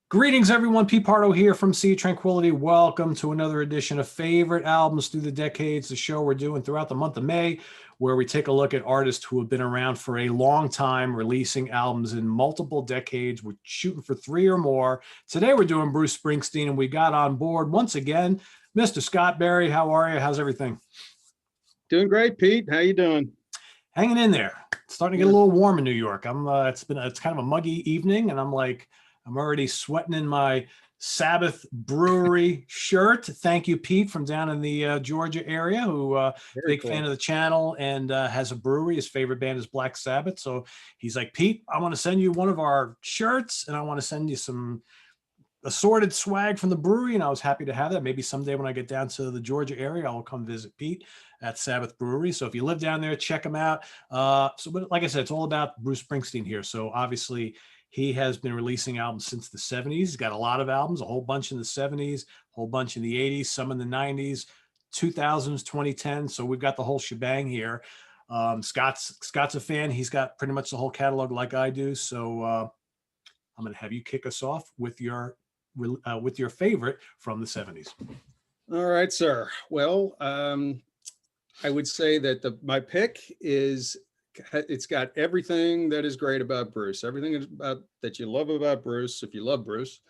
Greetings, everyone. Pete Pardo here from Sea of Tranquility. Welcome to another edition of Favorite Albums Through the Decades, the show we're doing throughout the month of May, where we take a look at artists who have been around for a long time, releasing albums in multiple decades. We're shooting for 3 or more. Today, we're doing Bruce Springsteen, and we got on board once again, Mr. Scott Berry. How are you? How's everything? Doing great, Pete. How you doing? Hanging in there. It's starting to get a little warm in New York. It's kind of a muggy evening, and I'm already sweating in my Sabbath Brewery shirt. Thank you, Pete, from down in the Georgia area, who big cool. fan of the channel and has a brewery. His favorite band is Black Sabbath. So he's like, Pete, I want to send you one of our shirts, and I want to send you some assorted swag from the brewery. And I was happy to have that. Maybe someday when I get down to the Georgia area, I'll come visit Pete at Sabbath Brewery. So if you live down there, check him out. But like I said, it's all about Bruce Springsteen here. So obviously, he has been releasing albums since the 70s. He's got a lot of albums, a whole bunch in the 70s, a whole bunch in the 80s, some in the 90s, 2000s, 2010. So we've got the whole shebang here. Scott's a fan. He's got pretty much the whole catalog like I do. So I'm going to have you kick us off with your favorite from the 70s. All right, sir. Well, I would say that my pick it's got everything that is great about Bruce. Everything that you love about Bruce, if you love Bruce,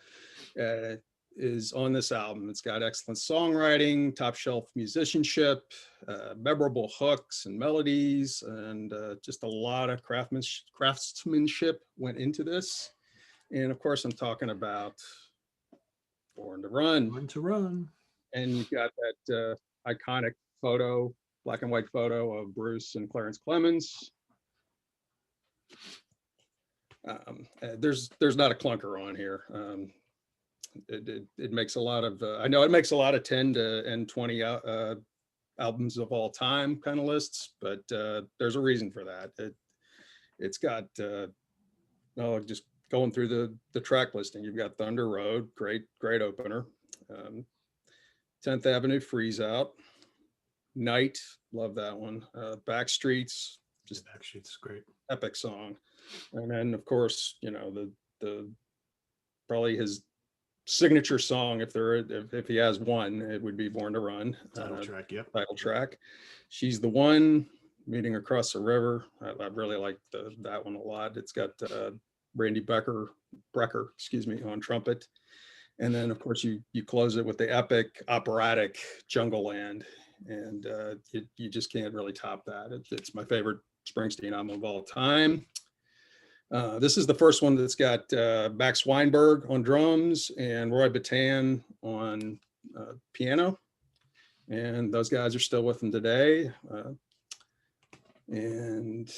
is on this album. It's got excellent songwriting, top shelf musicianship, memorable hooks and melodies, and just a lot of craftsmanship went into this. And of course, I'm talking about Born to Run. Born to Run. And you've got that iconic photo, black and white photo of Bruce and Clarence Clemens. There's not a clunker on here. It makes a lot of I know it makes a lot of 10 and 20 albums of all time kind of lists, but there's a reason for that. It's got just going through the track listing. You've got Thunder Road, great opener. 10th Avenue Freeze Out, Night, love that one. Backstreets, just Backstreets, great, epic song. And then of course, the probably his signature song, if he has one, it would be Born to Run. Title track, yep. Title track. She's the One, Meeting Across the River. I really like that one a lot. It's got Randy Brecker, on trumpet. And then of course you close it with the epic operatic Jungle Land. And you just can't really top that. It's my favorite Springsteen album of all time. This is the first one that's got Max Weinberg on drums and Roy Bataan on piano. And those guys are still with him today. And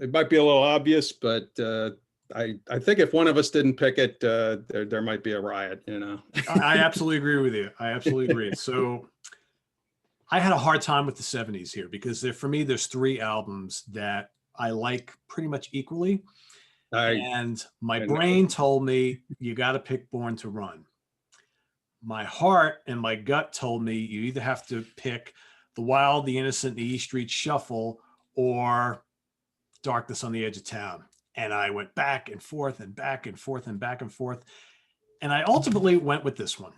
it might be a little obvious, but I think if one of us didn't pick it, there might be a riot, I absolutely agree with you. I absolutely agree. So I had a hard time with the 70s here because for me, there's 3 albums that I like pretty much equally. And my brain told me, you got to pick Born to Run. My heart and my gut told me you either have to pick The Wild, the Innocent, the E Street Shuffle, or Darkness on the Edge of Town. And I went back and forth and back and forth and back and forth. And I ultimately went with this one.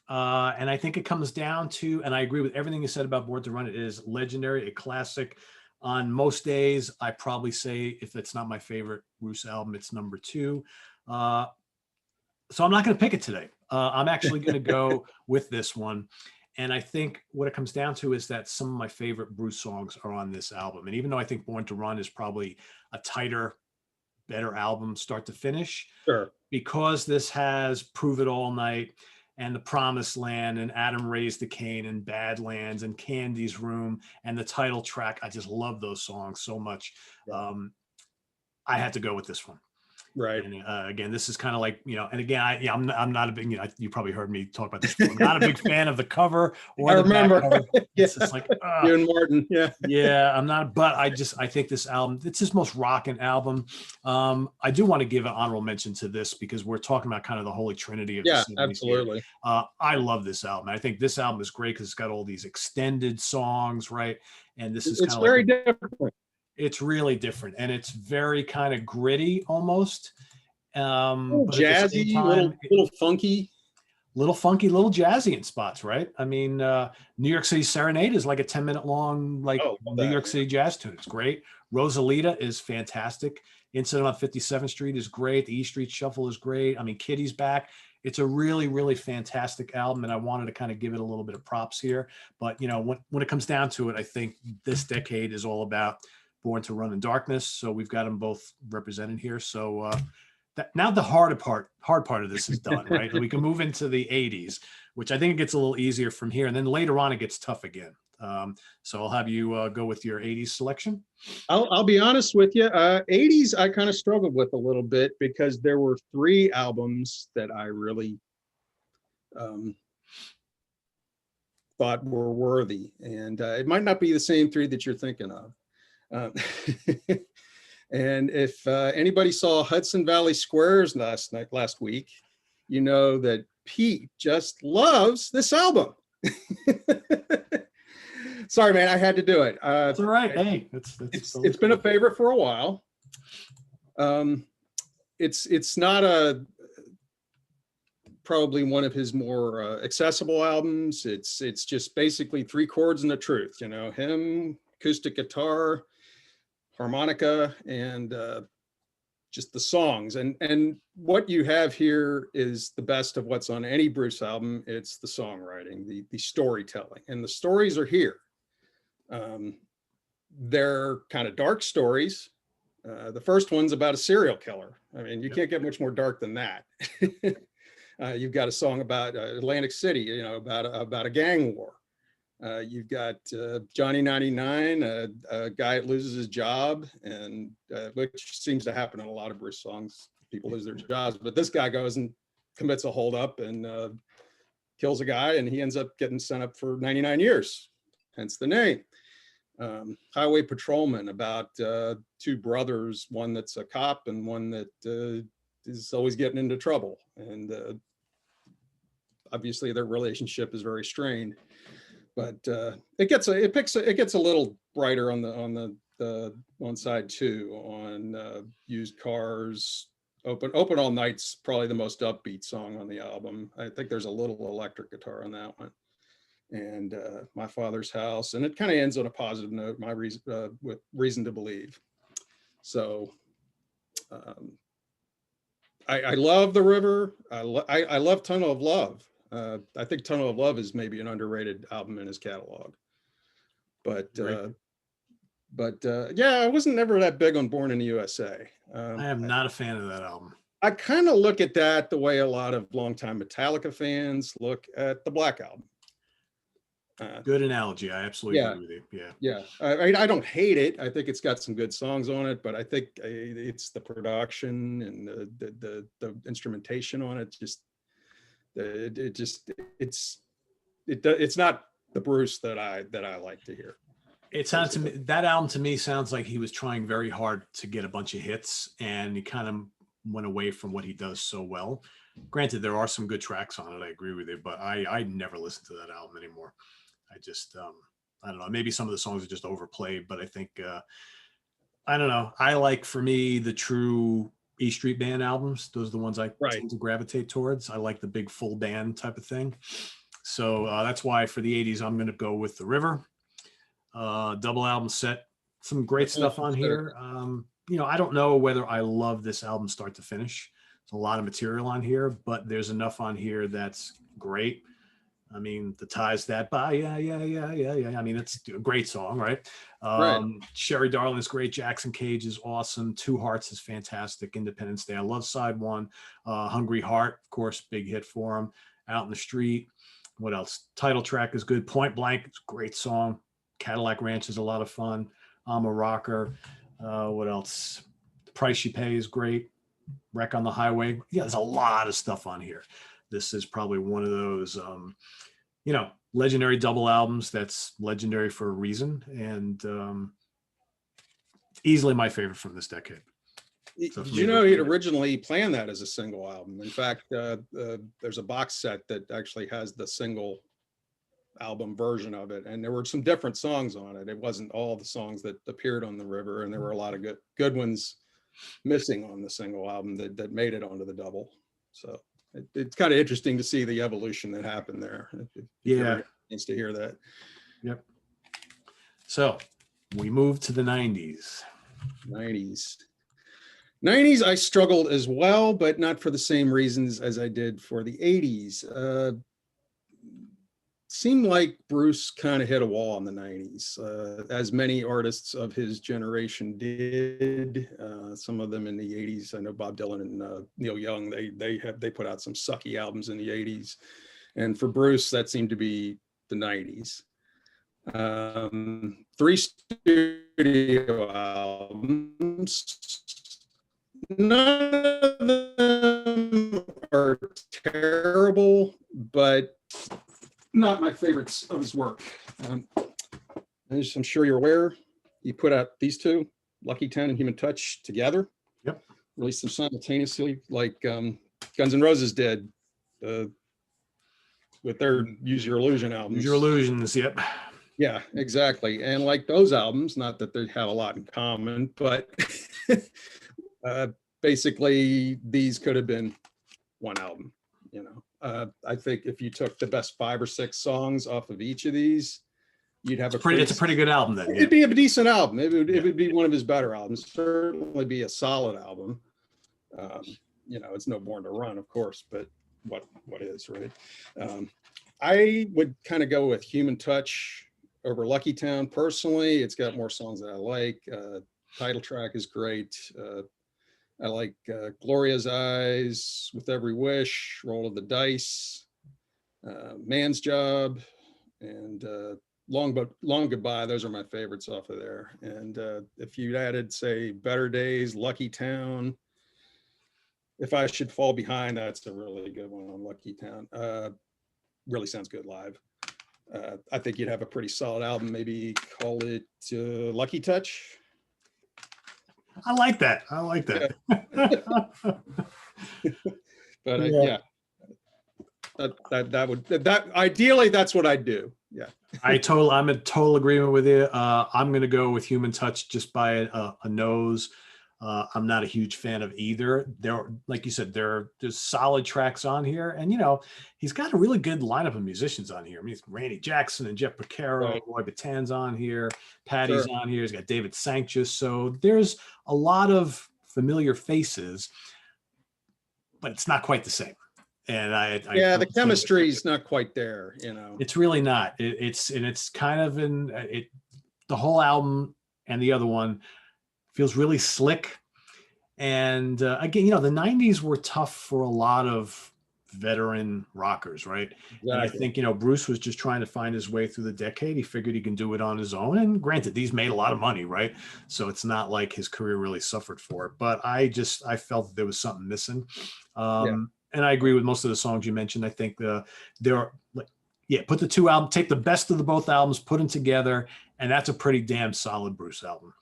And I think it comes down to, and I agree with everything you said about Born to Run. It is legendary, a classic. On most days, I probably say if it's not my favorite Bruce album, it's number 2. So I'm not going to pick it today. I'm actually going to go with this one. And I think what it comes down to is that some of my favorite Bruce songs are on this album. And even though I think Born to Run is probably a tighter, better album start to finish, sure, because this has Prove It All Night and The Promised Land and Adam Raised the Cane and Badlands and Candy's Room and the title track. I just love those songs so much. I had to go with this one. Right. And again, this is kind of like, and again, I'm not a big, you probably heard me talk about this before. I'm not a big fan of the cover or I the remember. back cover. It's just like, you and Martin. Yeah. Yeah, I'm not, but I think this album, it's his most rocking album. I do want to give an honorable mention to this because we're talking about kind of the holy trinity of the 70s absolutely. I love this album. I think this album is great because it's got all these extended songs, right? And this is kind of very different. It's really different, and it's very kind of gritty almost. But at the same Jazzy, time, little funky. little funky, little jazzy in spots, right? I mean, New York City Serenade is like a 10-minute long, like Oh, love New that, York yeah. City jazz tune. It's great. Rosalita is fantastic. Incident on 57th Street is great. The E Street Shuffle is great. I mean, Kitty's back. It's a really, really fantastic album, and I wanted to kind of give it a little bit of props here. But you know, when it comes down to it, I think this decade is all about Born to Run in Darkness. So we've got them both represented here. So now the hard part of this is done, right? And we can move into the 80s, which I think it gets a little easier from here. And then later on, it gets tough again. So I'll have you go with your 80s selection. I'll be honest with you. 80s, I kind of struggled with a little bit because there were 3 albums that I really thought were worthy. And it might not be the same 3 that you're thinking of. And if anybody saw Hudson Valley Squares last week, you know that Pete just loves this album. Sorry, man, I had to do it. That's all right. Hey, it's been a favorite for a while. It's not probably one of his more accessible albums. It's just basically 3 chords and the truth. You know, him, acoustic guitar, harmonica, and just the songs. And what you have here is the best of what's on any Bruce album. It's the songwriting, the storytelling, and the stories are here. They're kind of dark stories. The first one's about a serial killer. I mean, you can't get much more dark than that. You've got a song about Atlantic City, you know, about a gang war. You've got Johnny 99, a guy that loses his job, and which seems to happen in a lot of Bruce songs. People lose their jobs, but this guy goes and commits a holdup and kills a guy, and he ends up getting sent up for 99 years, hence the name. Highway Patrolman, about 2 brothers, one that's a cop and one that is always getting into trouble, and obviously their relationship is very strained. But it gets a little brighter on the one side too, on Used Cars. Open All Night's probably the most upbeat song on the album. I think there's a little electric guitar on that one. And My Father's House, and it kind of ends on a positive note, with Reason to Believe. So I love The River. I love Tunnel of Love. I think Tunnel of Love is maybe an underrated album in his catalog. But yeah, I wasn't never that big on Born in the USA. I am not a fan of that album. I kind of look at that the way a lot of longtime Metallica fans look at the Black Album. Good analogy. I absolutely agree with you. Yeah. I don't hate it. I think it's got some good songs on it, but I think it's the production and the instrumentation on it. It's not the Bruce that I like to hear. It sounds to me, that album to me sounds like he was trying very hard to get a bunch of hits, and he kind of went away from what he does so well. Granted, there are some good tracks on it. I agree with you, but I never listen to that album anymore. I just, I don't know, maybe some of the songs are just overplayed, but I think, I don't know. I like, for me, the true E Street Band albums. Those are the ones I tend to gravitate towards. I like the big full band type of thing. So that's why for the 80s, I'm going to go with The River. Double album set, some great stuff on here. You know, I don't know whether I love this album start to finish. There's a lot of material on here, but there's enough on here that's great. I mean, the Ties That Buy, yeah. I mean, it's a great song, right? Sherry Darling's great. Jackson Cage is awesome. Two Hearts is fantastic. Independence Day, I love side 1. Hungry Heart, of course, big hit for him. Out in the Street. What else? Title track is good. Point Blank, it's a great song. Cadillac Ranch is a lot of fun. I'm a Rocker. What else? The Price You Pay is great. Wreck on the Highway. Yeah, there's a lot of stuff on here. This is probably one of those, you know, legendary double albums that's legendary for a reason, and easily my favorite from this decade. So you know, he'd originally planned that as a single album. In fact, there's a box set that actually has the single album version of it, and there were some different songs on it. It wasn't all the songs that appeared on The River, and there were a lot of good ones missing on the single album that made it onto the double. So it's kind of interesting to see the evolution that happened there. If you ever Yeah. get a chance to hear that. Yep. So we moved to the 90s. 90s, I struggled as well, but not for the same reasons as I did for the 80s. Seemed like Bruce kind of hit a wall in the 90s, as many artists of his generation did. Some of them in the 80s. I know Bob Dylan and Neil Young, they put out some sucky albums in the 80s. And for Bruce, that seemed to be the 90s. 3 studio albums. None of them are terrible, but not my favorites of his work. As I'm sure you're aware, he put out these two, Lucky Town and Human Touch, together. Yep. Released them simultaneously, like Guns N' Roses did with their Use Your Illusion albums. Use Your Illusions, yep. Yeah, exactly. And like those albums, not that they have a lot in common, but basically these could have been one album, you know. I think if you took the best 5 or 6 songs off of each of these, you'd have It's a pretty good album then. It'd be a decent album. It would be one of his better albums. Certainly be a solid album. You know, it's no Born to Run, of course, but what is, right? I would kind of go with Human Touch over Lucky Town. Personally, it's got more songs that I like. Title track is great. I like Gloria's Eyes, With Every Wish, Roll of the Dice, Man's Job, and Long Goodbye. Those are my favorites off of there. And if you added, say, Better Days, Lucky Town, If I Should Fall Behind, that's a really good one on Lucky Town. Really sounds good live. I think you'd have a pretty solid album. Maybe call it Lucky Touch. I like that. But yeah, that would ideally that's what I'd do. Yeah. I'm in total agreement with you. I'm going to go with Human Touch just by a nose. I'm not a huge fan of either. There, like you said, there's solid tracks on here, and you know he's got a really good lineup of musicians on here. I mean, it's Randy Jackson and Jeff Porcaro, Right. Roy Batan's on here, Patty's Sure. on here. He's got David Sanchez. So there's a lot of familiar faces, but it's not quite the same. And the chemistry's not quite there. You know, it's really not. It's kind of the whole album and the other one feels really slick. And again, you know, the 90s were tough for a lot of veteran rockers, right? Exactly. And I think, you know, Bruce was just trying to find his way through the decade. He figured he can do it on his own. And granted, these made a lot of money, right? So it's not like his career really suffered for it. But I felt that there was something missing. And I agree with most of the songs you mentioned. I think there are like, put the two albums, take the best of the both albums, put them together, and that's a pretty damn solid Bruce album.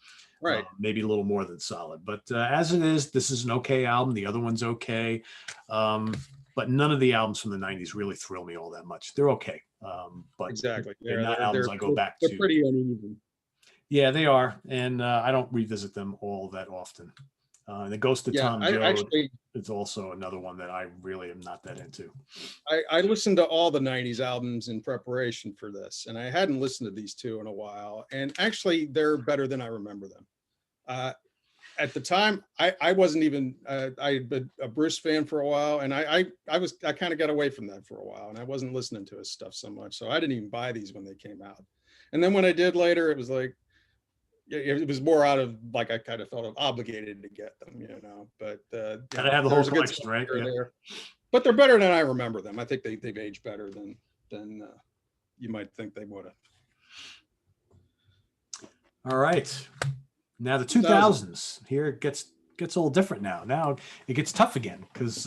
Right. Maybe a little more than solid, but as it is, this is an okay album. The other one's okay, but none of the albums from the 90s really thrill me all that much. They're okay, but Exactly. they're not albums I go back to. They're pretty uneven. Yeah, they are, and I don't revisit them all that often. The Ghost of Tom Joad is also another one that I really am not that into. I listened to all the 90s albums in preparation for this, and I hadn't listened to these two in a while. And actually, they're better than I remember them. At the time, I wasn't even, I'd been a Bruce fan for a while, and I kind of got away from that for a while, and I wasn't listening to his stuff so much. So I didn't even buy these when they came out. And then when I did later, it was like, it was more out of like I kind of felt obligated to get them, you know. But gotta have the whole collection, right? Yeah. But they're better than I remember them. I think they've aged better than you might think they would have. All right, now the 2000s. Here it gets a little different now. Now it gets tough again because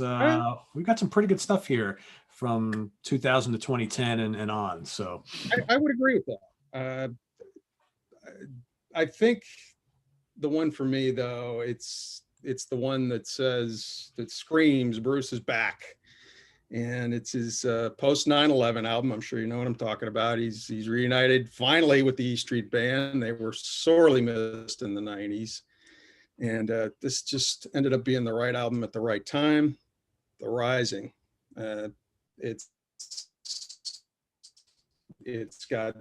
we've got some pretty good stuff here from 2000 to 2010 and on. So I would agree with that. I think the one for me though, it's the one that screams Bruce is back, and it's his post 9/11 album. I'm sure you know what I'm talking about. He's reunited finally with the E Street Band. They were sorely missed in the 90s. And this just ended up being the right album at the right time. The Rising. It's got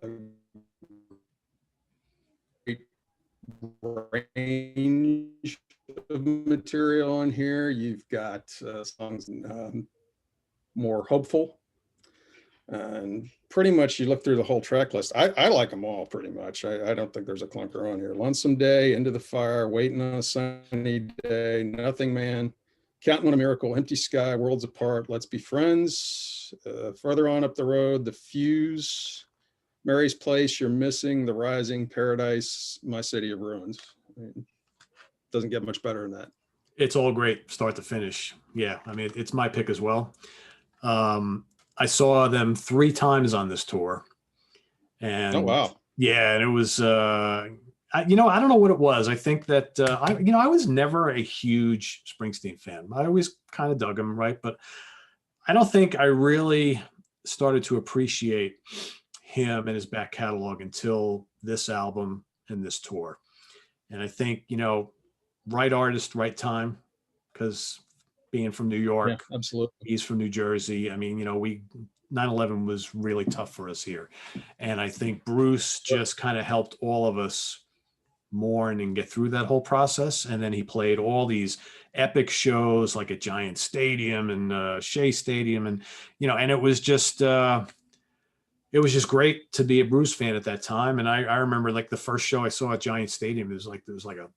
a great range of material on here. You've got songs more hopeful, and pretty much you look through the whole track list. I like them all pretty much. I don't think there's a clunker on here. Lonesome Day, Into the Fire, Waiting on a Sunny Day, Nothing Man, Counting on a Miracle, Empty Sky, Worlds Apart, Let's Be Friends, Further On Up the Road, The Fuse, Mary's Place, You're Missing, The Rising, Paradise, My City of Ruins. I mean, doesn't get much better than that. It's all great, start to finish. Yeah, I mean, it's my pick as well. I saw them 3 times on this tour. And oh, wow. Yeah, and it was, I don't know what it was. I think that, I was never a huge Springsteen fan. I always kind of dug him, right? But I don't think I really started to appreciate him and his back catalog until this album and this tour. And I think, right artist, right time, because being from New York, yeah, absolutely. He's from New Jersey. I mean, 9/11 was really tough for us here. And I think Bruce just kind of helped all of us mourn and get through that whole process. And then he played all these epic shows like at Giant Stadium and Shea Stadium. And, and it was just great to be a Bruce fan at that time. And I remember like the first show I saw at Giant Stadium, there was like a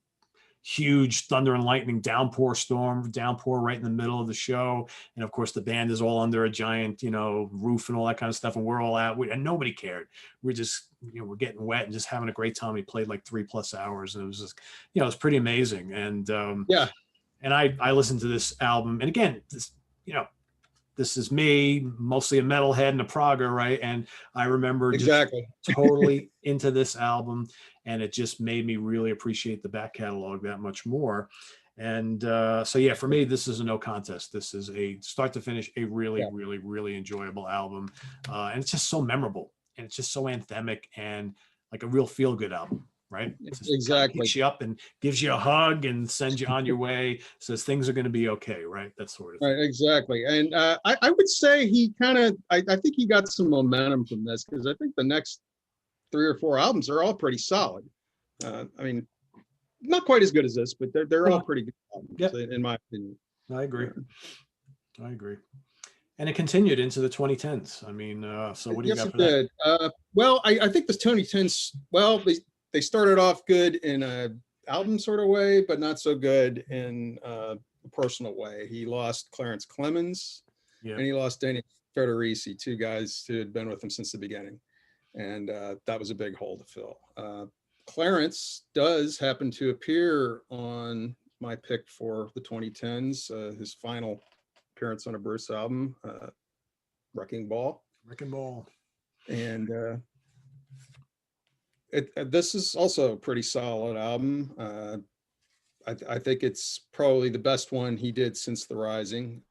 huge thunder and lightning downpour right in the middle of the show. And of course the band is all under a giant, roof and all that kind of stuff. And we're all out and nobody cared. We're just, we're getting wet and just having a great time. We played like 3+ hours and it was just, it was pretty amazing. And yeah. And I listened to this album, and again, this is me, mostly a metalhead and a progger, right? And I remember exactly totally into this album, and it just made me really appreciate the back catalog that much more. And so, yeah, for me, this is a no contest. This is a start to finish, a really, really, really enjoyable album. And it's just so memorable, and it's just so anthemic and like a real feel-good album. Right? Exactly. Picks you up and gives you a hug and sends you on your way, says things are going to be okay, right? That sort of thing. Right, exactly. And I would say he kind of, I think he got some momentum from this, because I think the next 3 or 4 albums are all pretty solid. I mean, not quite as good as this, but they're all pretty good albums, in my opinion. I agree. And it continued into the 2010s. I mean, so what do you got for that? Well, I think the 2010s, they started off good in a album sort of way, but not so good in a personal way. He lost Clarence Clemens, and he lost Danny Federici, 2 guys who had been with him since the beginning. And that was a big hole to fill. Clarence does happen to appear on my pick for the 2010s, his final appearance on a Bruce album, Wrecking Ball. And this is also a pretty solid album. I think it's probably the best one he did since The Rising,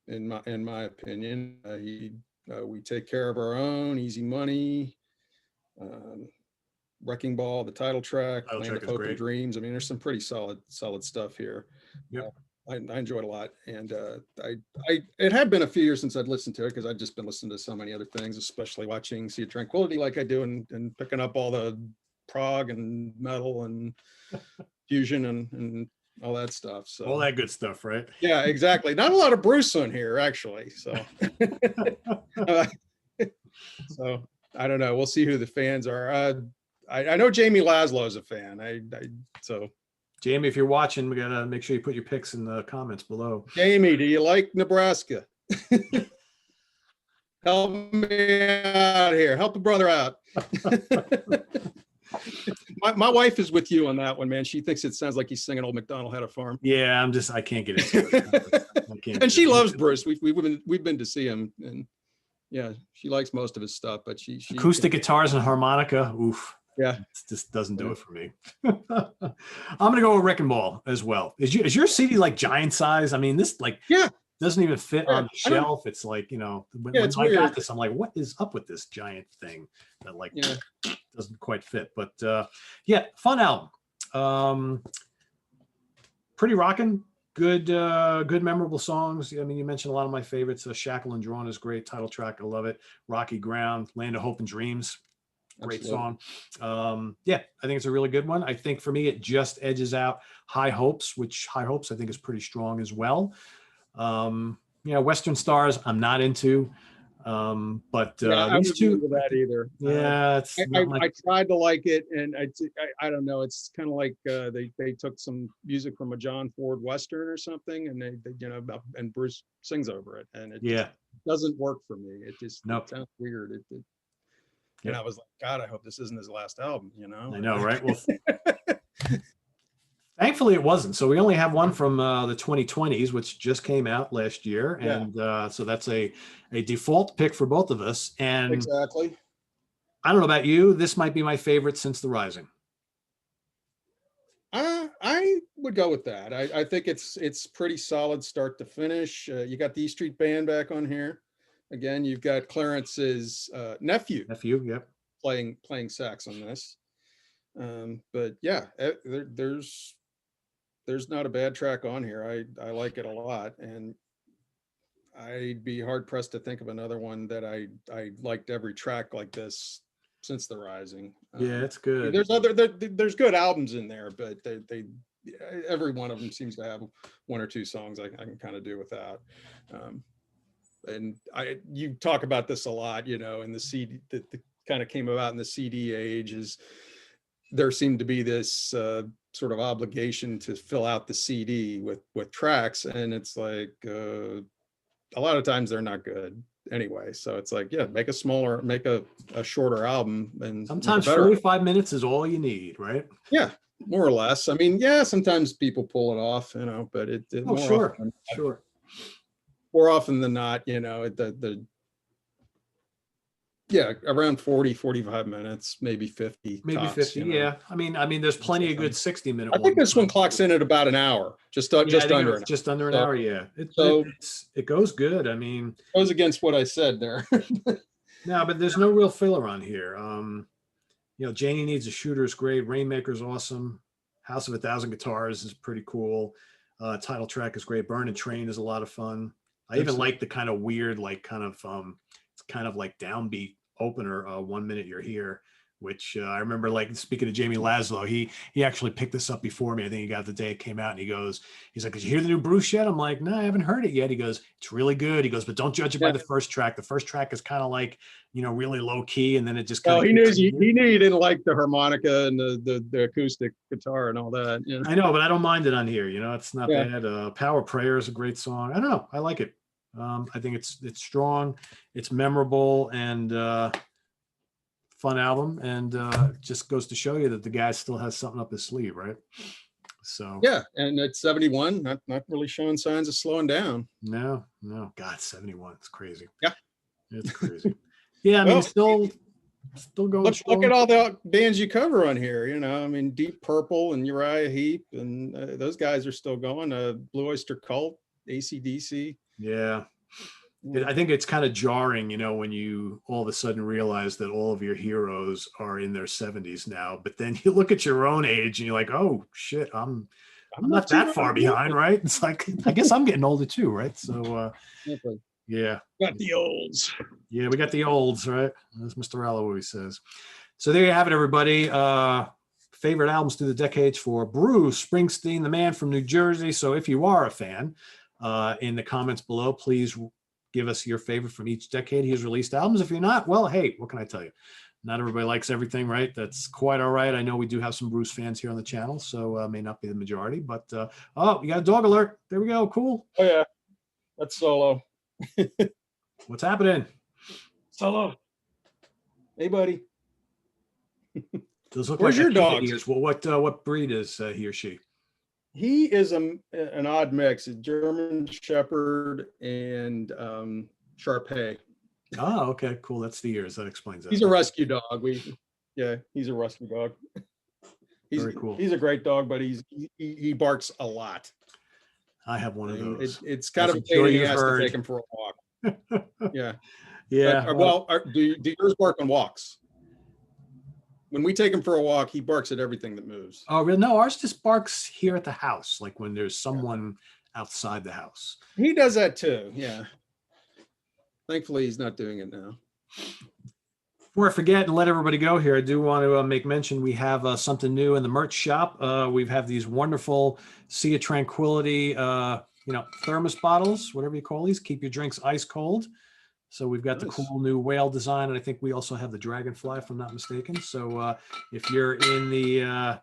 in my opinion. We Take Care of Our Own, Easy Money, Wrecking Ball, the title track, Land of Hope and Dreams. I mean, there's some pretty solid stuff here. I enjoyed a lot, and it had been a few years since I'd listened to it, because I'd just been listening to so many other things, especially watching Sea of Tranquility like I do, and picking up all the prog and metal and fusion and all that stuff. So all that good stuff, right? Yeah, exactly. Not a lot of Bruce on here, actually. So so I don't know. We'll see who the fans are. I know Jamie Laszlo is a fan. So Jamie, if you're watching, we gotta make sure you put your picks in the comments below. Jamie, do you like Nebraska? Help me out here. Help a brother out. My wife is with you on that one, man. She thinks it sounds like he's singing Old MacDonald Had a Farm. Yeah, I can't get into it. And she loves Bruce. We've been to see him, and yeah, she likes most of his stuff, but she acoustic guitars and harmonica. Oof. Yeah, it just doesn't do it for me. I'm gonna go with Wrecking Ball as well. Is your CD like giant size? I mean, this like yeah. doesn't even fit Yeah, on the I don't. shelf. It's like, you know, when, Yeah, when it's I got weird. this, I'm like, what is up with this giant thing that like Yeah. doesn't quite fit? But yeah, fun album. Um, Pretty rocking. Good memorable songs. I mean, you mentioned a lot of my favorites. Shackle and Drawn is great. Title track, I love it. Rocky Ground, Land of Hope and Dreams, great Absolutely. song. Yeah, I think it's a really good one. I think for me, it just edges out High Hopes, which High Hopes I think is pretty strong as well. Yeah, Western Stars, I'm not into. But Yeah, I these wasn't two, into I that think, either. yeah, it's not my. I tried to like it, and I don't know. It's kind of like they took some music from a John Ford Western or something, and they and Bruce sings over it, and it just Yeah, doesn't work for me. It nope. sounds weird. And I Yep, was like, God, I hope this isn't his last album. You know? I know, right? Well, thankfully, it wasn't. So we only have one from the 2020s, which just came out last year, Yeah, and so that's a default pick for both of us. And exactly. I don't know about you, this might be my favorite since The Rising. I would go with that. I think it's pretty solid start to finish. You got the E Street Band back on here. Again, you've got Clarence's nephew Nephew, yep. playing sax on this. But yeah, there's not a bad track on here. I like it a lot, and I'd be hard pressed to think of another one that I liked every track like this since The Rising. Yeah, it's good. There's good albums in there, but they every one of them seems to have one or two songs I can kind of do without. And you talk about this a lot, in the CD that kind of came about in the CD age, is there seemed to be this sort of obligation to fill out the CD with tracks, and it's like a lot of times they're not good anyway. So it's like, yeah, make a shorter album and Sometimes better. 45 minutes is all you need, right? Yeah, more or less. I mean, yeah, sometimes people pull it off, but it Oh, sure, sure. more often than not, the yeah, around 40-45 minutes, maybe 50 Maybe tops, 50. Yeah. I mean, there's plenty of good 60-minute I think ones. this one clocks in at about an hour, just Yeah, I just think under it's an just under an So- hour. Yeah. so- It goes good. I mean, goes against what I said there. no, but there's no real filler on here. Janie Needs a Shooter is great. Rainmaker's awesome. House of a Thousand Guitars is pretty cool. Title track is great. Burn and Train is a lot of fun. I even like the kind of weird, like it's kind of like downbeat opener. 1 minute you're here, which I remember, like, speaking to Jamie Laszlo, he actually picked this up before me. I think he got it the day it came out, and he's like, did you hear the new Bruce yet? I'm like, no, I haven't heard it yet. He goes, it's really good. He goes, but don't judge it by the first track. The first track is kind of like, really low key, and then it just kind of. He knew you didn't like the harmonica and the acoustic guitar and all that. I know, but I don't mind it on here. It's not Yeah. bad. Power Prayer is a great song. I don't know. I like it. I think it's strong, it's memorable, and fun album, and just goes to show you that the guy still has something up his sleeve, right? So Yeah, and at 71, not really showing signs of slowing down. no, God, 71, it's crazy. Yeah, it's crazy. Yeah, I mean, still going. Look at all the bands you cover on here. I mean, Deep Purple and Uriah Heep, and those guys are still going. Blue Oyster Cult, AC/DC. Yeah. I think it's kind of jarring, when you all of a sudden realize that all of your heroes are in their 70s now, but then you look at your own age and you're like, oh shit, I'm not that far behind, right? It's like, I guess I'm getting older too, right? So yeah. Got the olds. Yeah, we got the olds, right? As Mr. Allo always says. So there you have it, everybody. Favorite albums through the decades for Bruce Springsteen, the man from New Jersey. So if you are a fan, in the comments below, please give us your favorite from each decade he's released albums. If you're not, well, hey, what can I tell you? Not everybody likes everything, right? That's quite all right. I know we do have some Bruce fans here on the channel, so may not be the majority, but we got a dog alert. There we go. Cool. Oh yeah, that's Solo. What's happening? Solo. Hey, buddy. Does look Where's like your dog? Well, what breed is he or she? He is an odd mix, a German Shepherd and Shar-Pei. Oh, okay, cool. That's the ears. That explains that. He's a rescue dog. He's a rescue dog. Very cool. He's a great dog, but he barks a lot. I have one of those. It's kind As of a I'm pain sure in the you've ass to heard. take him for a walk. Yeah. Yeah. Well, do yours bark on walks? When we take him for a walk, he barks at everything that moves. Oh, really? No, ours just barks here at the house, like when there's Yeah. someone outside the house. He does that too. Yeah. Thankfully, he's not doing it now. Before I forget and let everybody go here, I do want to make mention we have something new in the merch shop. We have these wonderful Sea of Tranquility, thermos bottles, whatever you call these. Keep your drinks ice cold. So we've got the Nice. cool new whale design, and I think we also have the dragonfly, if I'm not mistaken. So if you're in the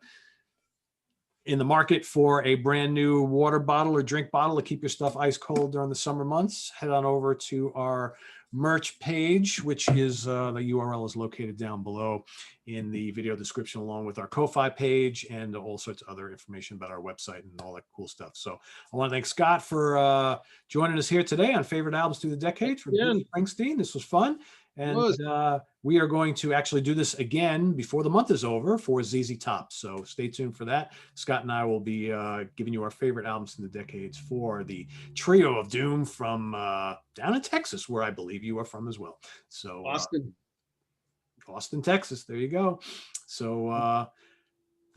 market for a brand new water bottle or drink bottle to keep your stuff ice cold during the summer months, head on over to our merch page, which is the URL is located down below in the video description, along with our Ko-Fi page and all sorts of other information about our website and all that cool stuff. So I want to thank Scott for joining us here today on Favorite Albums Through the Decades from Bruce Springsteen. This was fun. And we are going to actually do this again before the month is over for ZZ Top. So stay tuned for that. Scott and I will be giving you our favorite albums in the decades for the Trio of Doom from down in Texas, where I believe you are from as well. So Austin, Texas. There you go. So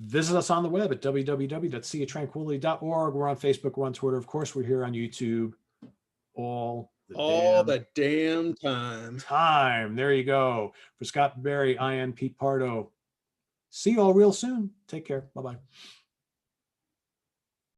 visit us on the web at www.seatranquility.org. We're on Facebook. We're on Twitter. Of course, we're here on YouTube all the damn time. There you go. For Scott Berry, I am Pete Pardo. See you all real soon. Take care. Bye-bye.